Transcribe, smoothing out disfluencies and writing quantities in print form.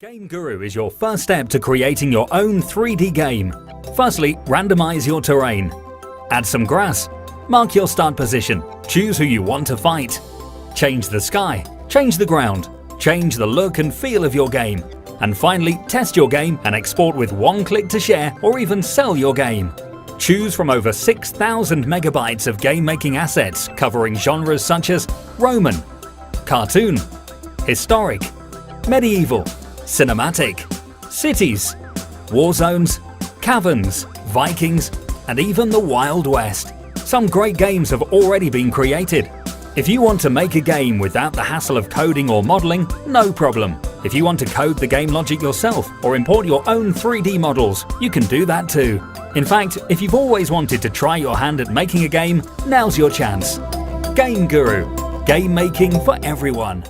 Game Guru is your first step to creating your own 3D game. Firstly, randomize your terrain. Add some grass. Mark your start position. Choose who you want to fight. Change the sky. Change the ground. Change the look and feel of your game. And finally, test your game and export with one click to share or even sell your game. Choose from over 6,000 megabytes of game-making assets covering genres such as Roman, cartoon, historic, medieval, cinematic, cities, war zones, caverns, Vikings, and even the Wild West. Some great games have already been created. If you want to make a game without the hassle of coding or modeling, no problem. If you want to code the game logic yourself or import your own 3D models, you can do that too. In fact, if you've always wanted to try your hand at making a game, now's your chance. Game Guru. Game making for everyone.